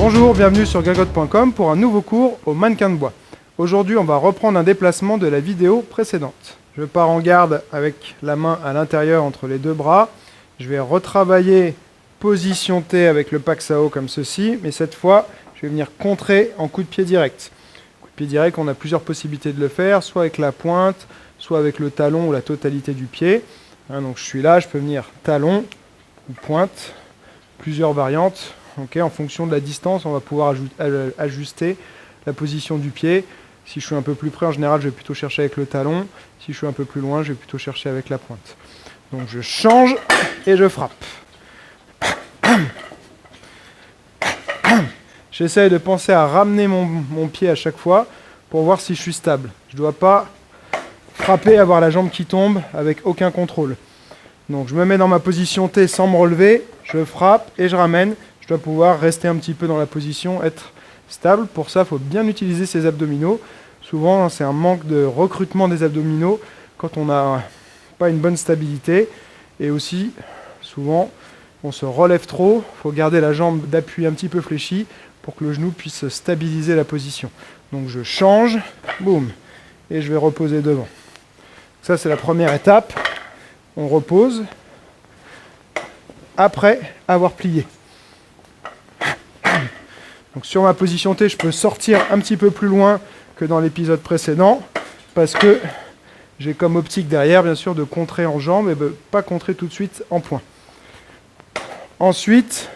Bonjour, bienvenue sur Gagotte.com pour un nouveau cours au mannequin de bois. Aujourd'hui, on va reprendre un déplacement de la vidéo précédente. Je pars en garde avec la main à l'intérieur entre les deux bras. Je vais retravailler position T avec le Paxao comme ceci, mais cette fois, je vais venir contrer en coup de pied direct. Coup de pied direct, on a plusieurs possibilités de le faire, soit avec la pointe, soit avec le talon ou la totalité du pied. Donc je suis là, je peux venir talon ou pointe, plusieurs variantes. En fonction de la distance, on va pouvoir ajuster la position du pied. Si je suis un peu plus près, en général, je vais plutôt chercher avec le talon. Si je suis un peu plus loin, je vais plutôt chercher avec la pointe. Donc je change et je frappe. J'essaye de penser à ramener mon pied à chaque fois pour voir si je suis stable. Je ne dois pas frapper et avoir la jambe qui tombe avec aucun contrôle. Donc je me mets dans ma position T sans me relever, je frappe et je ramène. Je dois pouvoir rester un petit peu dans la position, être stable. Pour ça, il faut bien utiliser ses abdominaux. Souvent, c'est un manque de recrutement des abdominaux quand on n'a pas une bonne stabilité. Et aussi, souvent, on se relève trop. Il faut garder la jambe d'appui un petit peu fléchie pour que le genou puisse stabiliser la position. Donc je change, boum, et je vais reposer devant. Ça, c'est la première étape. On repose après avoir plié. Donc sur ma position T, je peux sortir un petit peu plus loin que dans l'épisode précédent parce que j'ai comme optique derrière, bien sûr, de contrer en jambe et de ne pas contrer tout de suite en poing. Ensuite,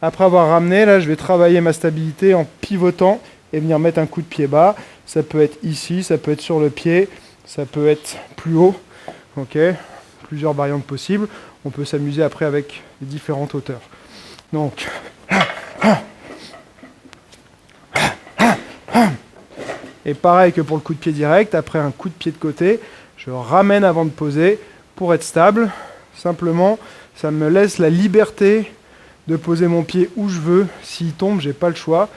après avoir ramené, là, je vais travailler ma stabilité en pivotant et venir mettre un coup de pied bas. Ça peut être ici, ça peut être sur le pied, ça peut être plus haut. Plusieurs variantes possibles. On peut s'amuser après avec les différentes hauteurs. Donc, et pareil que pour le coup de pied direct, après un coup de pied de côté, je ramène avant de poser pour être stable. Simplement, ça me laisse la liberté de poser mon pied où je veux. S'il tombe, je n'ai pas le choix.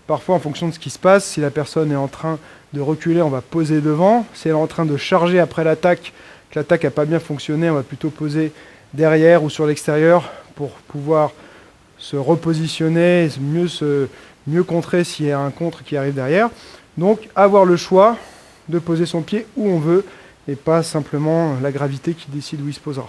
Parfois, en fonction de ce qui se passe, si la personne est en train de reculer, on va poser devant. Si elle est en train de charger après l'attaque, que l'attaque n'a pas bien fonctionné, on va plutôt poser derrière ou sur l'extérieur pour pouvoir se repositionner, mieux contrer s'il y a un contre qui arrive derrière. Donc avoir le choix de poser son pied où on veut et pas simplement la gravité qui décide où il se posera.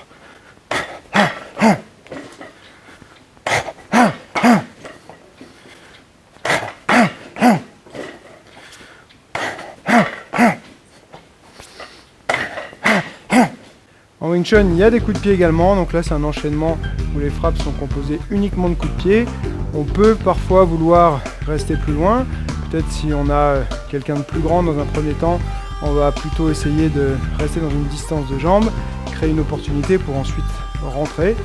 En Wing Chun, il y a des coups de pied également, donc là c'est un enchaînement où les frappes sont composées uniquement de coups de pied. On peut parfois vouloir rester plus loin, peut-être si on a quelqu'un de plus grand dans un premier temps, on va plutôt essayer de rester dans une distance de jambe, créer une opportunité pour ensuite rentrer.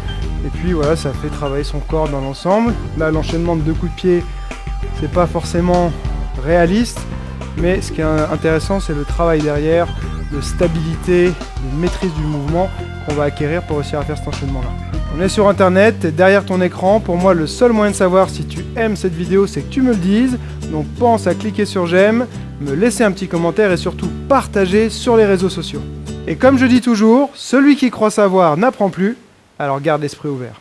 Et puis voilà, ça fait travailler son corps dans l'ensemble. Là, l'enchaînement de 2 coups de pied, c'est pas forcément réaliste, mais ce qui est intéressant, c'est le travail derrière, de stabilité, de maîtrise du mouvement qu'on va acquérir pour réussir à faire cet enchaînement-là. On est sur internet, t'es derrière ton écran. Pour moi, le seul moyen de savoir si tu aimes cette vidéo, c'est que tu me le dises. Donc pense à cliquer sur j'aime, me laisser un petit commentaire et surtout partager sur les réseaux sociaux. Et comme je dis toujours, celui qui croit savoir n'apprend plus, alors garde l'esprit ouvert.